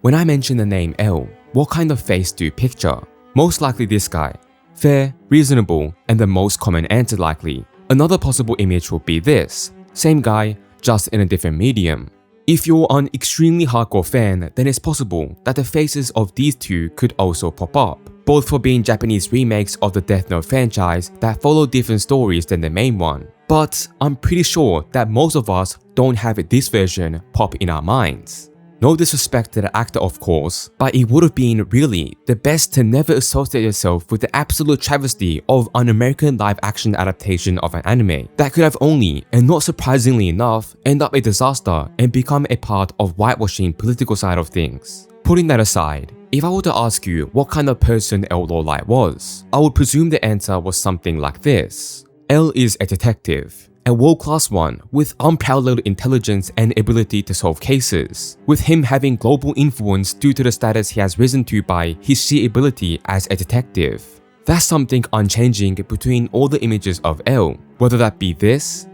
When I mention the name L, what kind of face do you picture? Most likely this guy. Fair, reasonable, and the most common answer likely. Another possible image would be this. Same guy, just in a different medium. If you're an extremely hardcore fan, then it's possible that the faces of these two could also pop up, both for being Japanese remakes of the Death Note franchise that follow different stories than the main one. But I'm pretty sure that most of us don't have this version pop in our minds. No disrespect to the actor of course, but it would have been really the best to never associate yourself with the absolute travesty of an American live-action adaptation of an anime that could have only, and not surprisingly enough, end up a disaster and become a part of whitewashing political side of things. Putting that aside, if I were to ask you what kind of person Lawliet was, I would presume the answer was something like this. L is a detective. A world-class one with unparalleled intelligence and ability to solve cases, with him having global influence due to the status he has risen to by his sheer ability as a detective. That's something unchanging between all the images of L, whether that be this,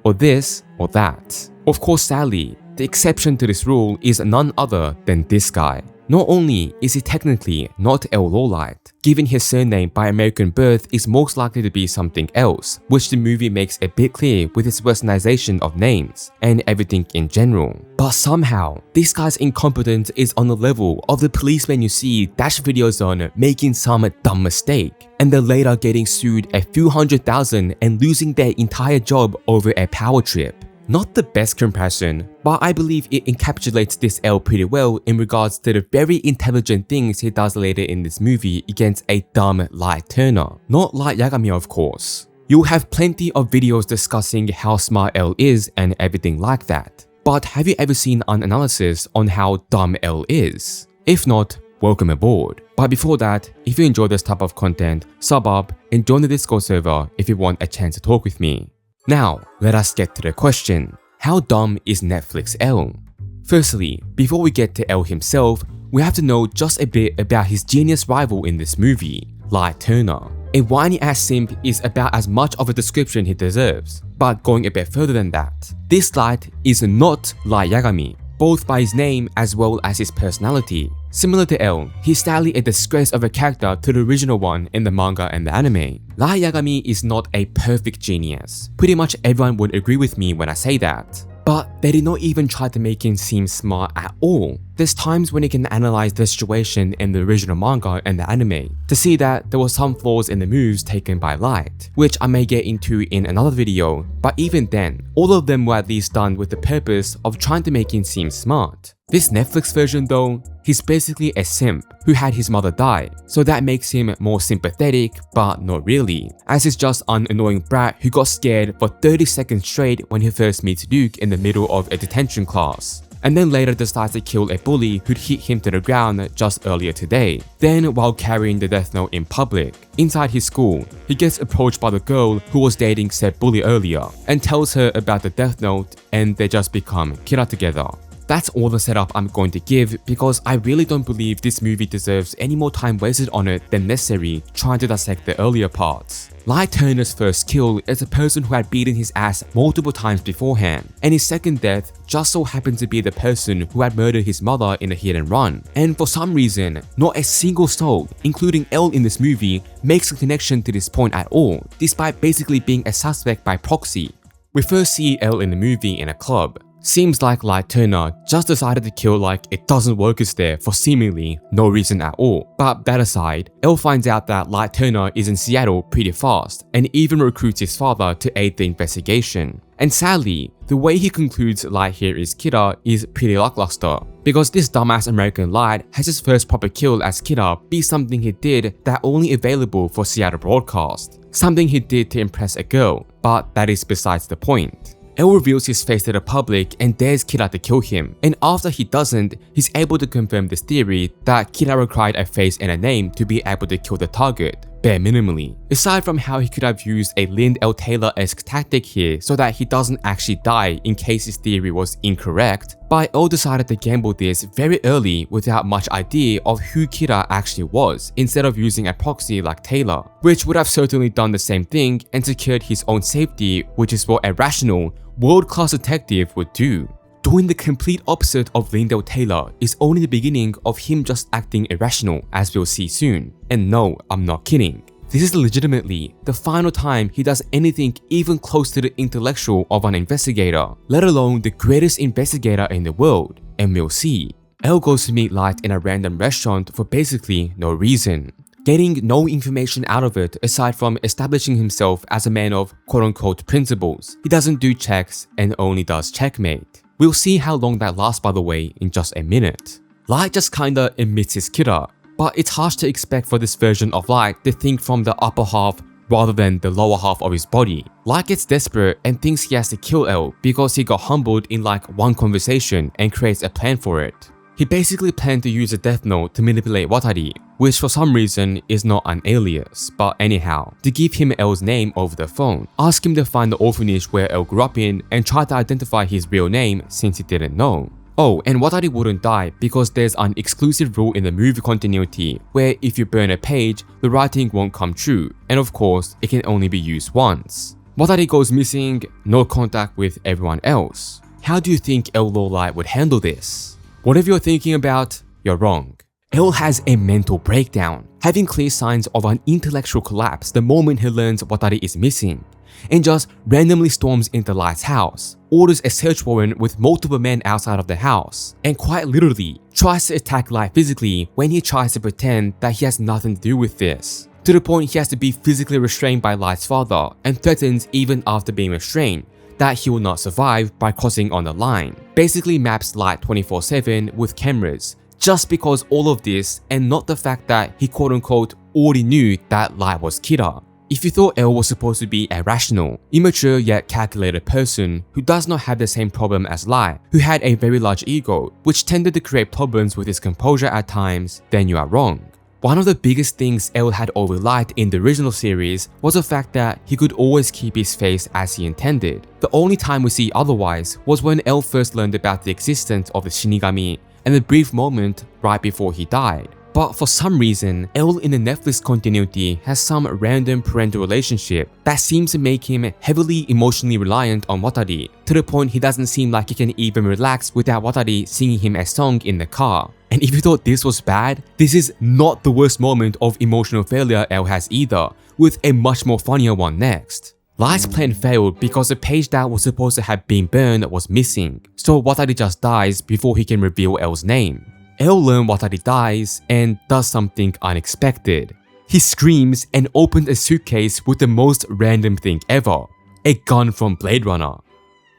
or that. Of course, sadly, the exception to this rule is none other than this guy. Not only is he technically not Lawliet, given his surname by American birth is most likely to be something else, which the movie makes a bit clear with its westernization of names and everything in general. But somehow, this guy's incompetence is on the level of the policemen you see dash videos on making some dumb mistake, and then later getting sued a few $100,000 and losing their entire job over a power trip. Not the best comparison, but I believe it encapsulates this L pretty well in regards to the very intelligent things he does later in this movie against a dumb Light Turner. Not Light Yagami of course. You'll have plenty of videos discussing how smart L is and everything like that. But have you ever seen an analysis on how dumb L is? If not, welcome aboard. But before that, if you enjoy this type of content, sub up and join the Discord server if you want a chance to talk with me. Now, let us get to the question. How dumb is Netflix L? Firstly, before we get to L himself, we have to know just a bit about his genius rival in this movie, Light Turner. A whiny ass simp is about as much of a description he deserves, but going a bit further than that, this Light is not Light Yagami, both by his name as well as his personality. Similar to L, he's sadly a disgrace of a character to the original one in the manga and the anime. Light Yagami is not a perfect genius. Pretty much everyone would agree with me when I say that. But they did not even try to make him seem smart at all. There's times when you can analyze the situation in the original manga and the anime to see that there were some flaws in the moves taken by Light, which I may get into in another video, but even then, all of them were at least done with the purpose of trying to make him seem smart. This Netflix version though, he's basically a simp who had his mother die, so that makes him more sympathetic, but not really, as he's just an annoying brat who got scared for 30 seconds straight when he first meets Luke in the middle of a detention class, and then later decides to kill a bully who'd hit him to the ground just earlier today. Then, while carrying the Death Note in public, inside his school, he gets approached by the girl who was dating said bully earlier, and tells her about the Death Note, and they just become kira together. That's all the setup I'm going to give because I really don't believe this movie deserves any more time wasted on it than necessary trying to dissect the earlier parts. Light Turner's first kill is a person who had beaten his ass multiple times beforehand, and his second death just so happened to be the person who had murdered his mother in a hit and run. And for some reason, not a single soul, including L in this movie, makes a connection to this point at all, despite basically being a suspect by proxy. We first see L in the movie in a club. Seems like Light Turner just decided to kill like a dozen workers there for seemingly no reason at all. But that aside, L finds out that Light Turner is in Seattle pretty fast and even recruits his father to aid the investigation. And sadly, the way he concludes Light here is Kira is pretty lackluster, because this dumbass American Light has his first proper kill as Kira be something he did that only available for Seattle broadcast. Something he did to impress a girl, but that is besides the point. L reveals his face to the public and dares Kira to kill him, and after he doesn't, he's able to confirm this theory that Kira required a face and a name to be able to kill the target, bare minimally. Aside from how he could have used a Lind L. Taylor-esque tactic here so that he doesn't actually die in case his theory was incorrect, but L decided to gamble this very early without much idea of who Kira actually was, instead of using a proxy like Taylor, which would have certainly done the same thing and secured his own safety, which is what a rational, world-class detective would do. doing the complete opposite of Lindell Taylor is only the beginning of him just acting irrational, as we'll see soon. And no, I'm not kidding. This is legitimately the final time he does anything even close to the intellectual of an investigator, let alone the greatest investigator in the world, and we'll see. L goes to meet Light in a random restaurant for basically no reason, getting no information out of it aside from establishing himself as a man of quote-unquote principles. He doesn't do checks and only does checkmate. We'll see how long that lasts, by the way, in just a minute. Light just kinda admits his killer, but it's harsh to expect for this version of Light to think from the upper half rather than the lower half of his body. Light gets desperate and thinks he has to kill L because he got humbled in like one conversation and creates a plan for it. He basically planned to use a death note to manipulate Watari, which for some reason is not an alias, but anyhow, to give him L's name over the phone, ask him to find the orphanage where L grew up in and try to identify his real name since he didn't know. Oh, and Watari wouldn't die because there's an exclusive rule in the movie continuity where if you burn a page, the writing won't come true, and of course, it can only be used once. Watari goes missing, no contact with everyone else. How do you think L Lawliet would handle this? Whatever you're thinking about, you're wrong. L has a mental breakdown, having clear signs of an intellectual collapse the moment he learns Watari is missing, and just randomly storms into Light's house, orders a search warrant with multiple men outside of the house, and quite literally tries to attack Light physically when he tries to pretend that he has nothing to do with this, to the point he has to be physically restrained by Light's father and threatens even after being restrained that he will not survive by crossing on the line. Basically maps Light 24/7 with cameras, just because all of this and not the fact that he quote-unquote already knew that Light was killer. If you thought L was supposed to be a rational, immature yet calculated person who does not have the same problem as Light, who had a very large ego, which tended to create problems with his composure at times, then you are wrong. One of the biggest things L had over Light in the original series was the fact that he could always keep his face as he intended. The only time we see otherwise was when L first learned about the existence of the Shinigami and the brief moment right before he died. But for some reason, L in the Netflix continuity has some random parental relationship that seems to make him heavily emotionally reliant on Watari, to the point he doesn't seem like he can even relax without Watari singing him a song in the car. And if you thought this was bad, this is not the worst moment of emotional failure L has either, with a much more funnier one next. Light's plan failed because the page that was supposed to have been burned was missing, so Watari just dies before he can reveal L's name. L learns Watari dies and does something unexpected. He screams and opens a suitcase with the most random thing ever, a gun from Blade Runner.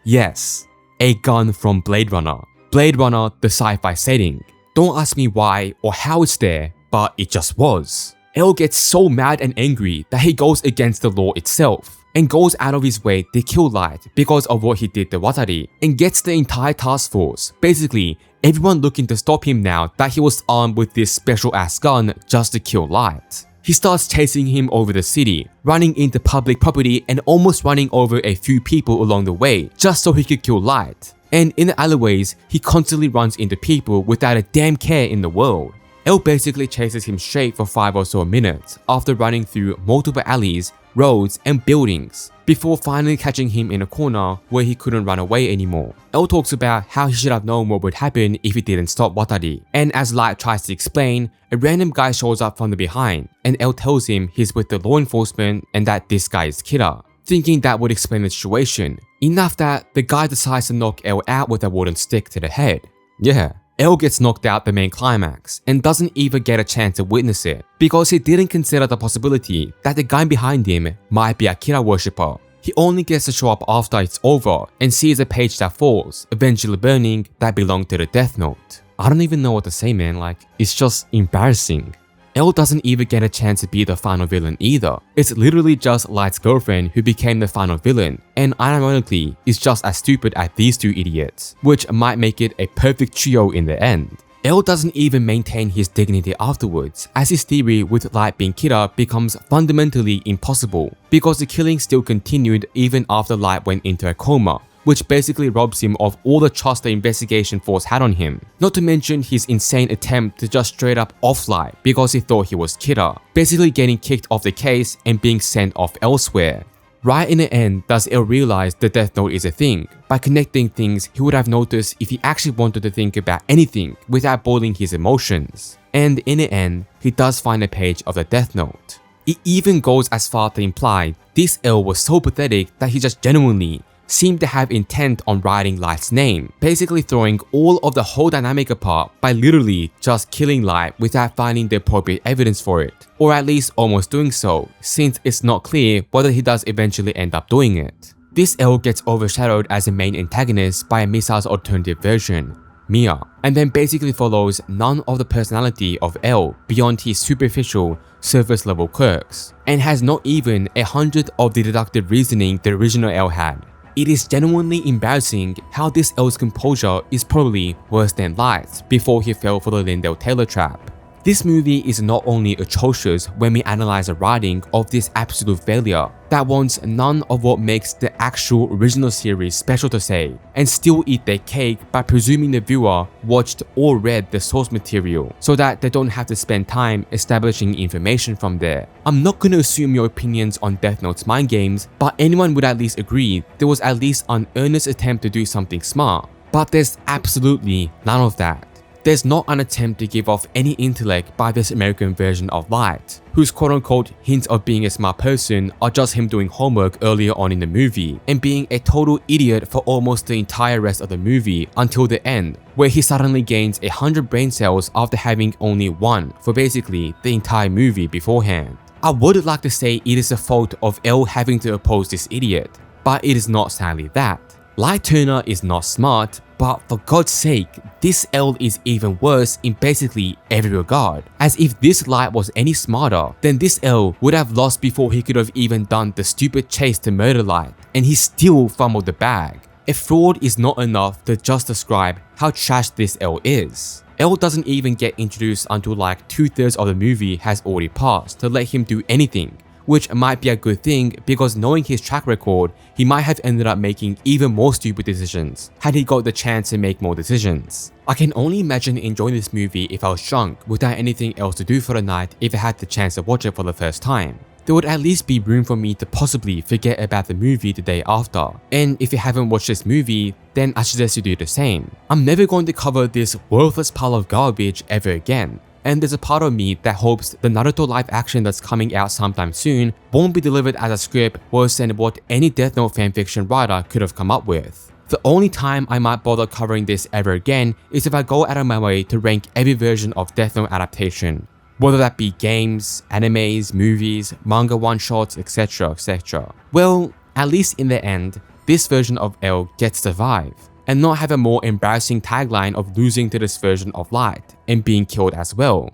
Yes, a gun from Blade Runner. Blade Runner, the sci-fi setting. Don't ask me why or how it's there, but it just was. L gets so mad and angry that he goes against the law itself and goes out of his way to kill Light because of what he did to Watari, and gets the entire task force, basically everyone looking to stop him now that he was armed with this special ass gun just to kill Light. He starts chasing him over the city, running into public property and almost running over a few people along the way just so he could kill Light. And in the alleyways, he constantly runs into people without a damn care in the world. L basically chases him straight for 5 or so minutes after running through multiple alleys, roads, and buildings, before finally catching him in a corner where he couldn't run away anymore. L talks about how he should have known what would happen if he didn't stop Watari, and as Light tries to explain, a random guy shows up from the behind, and L tells him he's with the law enforcement and that this guy is killer, thinking that would explain the situation. Enough that the guy decides to knock L out with a wooden stick to the head. Yeah, L gets knocked out the main climax and doesn't even get a chance to witness it because he didn't consider the possibility that the guy behind him might be a killer worshipper. He only gets to show up after it's over and sees a page that falls, eventually burning, that belonged to the Death Note. I don't even know what to say, man, like, it's just embarrassing. L doesn't even get a chance to be the final villain either. It's literally just Light's girlfriend who became the final villain, and ironically is just as stupid as these two idiots, which might make it a perfect trio in the end. L doesn't even maintain his dignity afterwards, as his theory with Light being killer becomes fundamentally impossible, because the killing still continued even after Light went into a coma, which basically robs him of all the trust the investigation force had on him. Not to mention his insane attempt to just straight up off Light because he thought he was killer, basically getting kicked off the case and being sent off elsewhere. Right in the end does L realize the Death Note is a thing, by connecting things he would have noticed if he actually wanted to think about anything without boiling his emotions. And in the end, he does find a page of the Death Note. It even goes as far to imply this L was so pathetic that he just genuinely seemed to have intent on writing Light's name, basically throwing all of the whole dynamic apart by literally just killing Light without finding the appropriate evidence for it, or at least almost doing so, since it's not clear whether he does eventually end up doing it. This L gets overshadowed as a main antagonist by Misa's alternative version, Mia, and then basically follows none of the personality of L beyond his superficial, surface level quirks, and has not even 100th of the deductive reasoning the original L had. It is genuinely embarrassing how this L's composure is probably worse than Light's before he fell for the Lindell Taylor trap. This movie is not only atrocious when we analyze the writing of this absolute failure that wants none of what makes the actual original series special to say, and still eat their cake by presuming the viewer watched or read the source material so that they don't have to spend time establishing information from there. I'm not gonna assume your opinions on Death Note's mind games, but anyone would at least agree there was at least an earnest attempt to do something smart. But there's absolutely none of that. There's not an attempt to give off any intellect by this American version of Light, whose quote-unquote hints of being a smart person are just him doing homework earlier on in the movie and being a total idiot for almost the entire rest of the movie until the end, where he suddenly gains 100 brain cells after having only one for basically the entire movie beforehand. I would like to say it is the fault of L having to oppose this idiot, but it is not sadly that. Light Turner is not smart, but for God's sake, this L is even worse in basically every regard. As if this Light was any smarter, then this L would have lost before he could have even done the stupid chase to murder Light, and he still fumbled the bag. A fraud is not enough to just describe how trash this L is. L doesn't even get introduced until like 2/3 of the movie has already passed to let him do anything, which might be a good thing because knowing his track record, he might have ended up making even more stupid decisions had he got the chance to make more decisions. I can only imagine enjoying this movie if I was drunk without anything else to do for the night if I had the chance to watch it for the first time. There would at least be room for me to possibly forget about the movie the day after, and if you haven't watched this movie, then I suggest you do the same. I'm never going to cover this worthless pile of garbage ever again. And there's a part of me that hopes the Naruto live action that's coming out sometime soon won't be delivered as a script worse than what any Death Note fanfiction writer could have come up with. The only time I might bother covering this ever again is if I go out of my way to rank every version of Death Note adaptation, whether that be games, animes, movies, manga one-shots, etc, etc. Well, at least in the end, this version of L gets to survive, and not have a more embarrassing tagline of losing to this version of Light and being killed as well.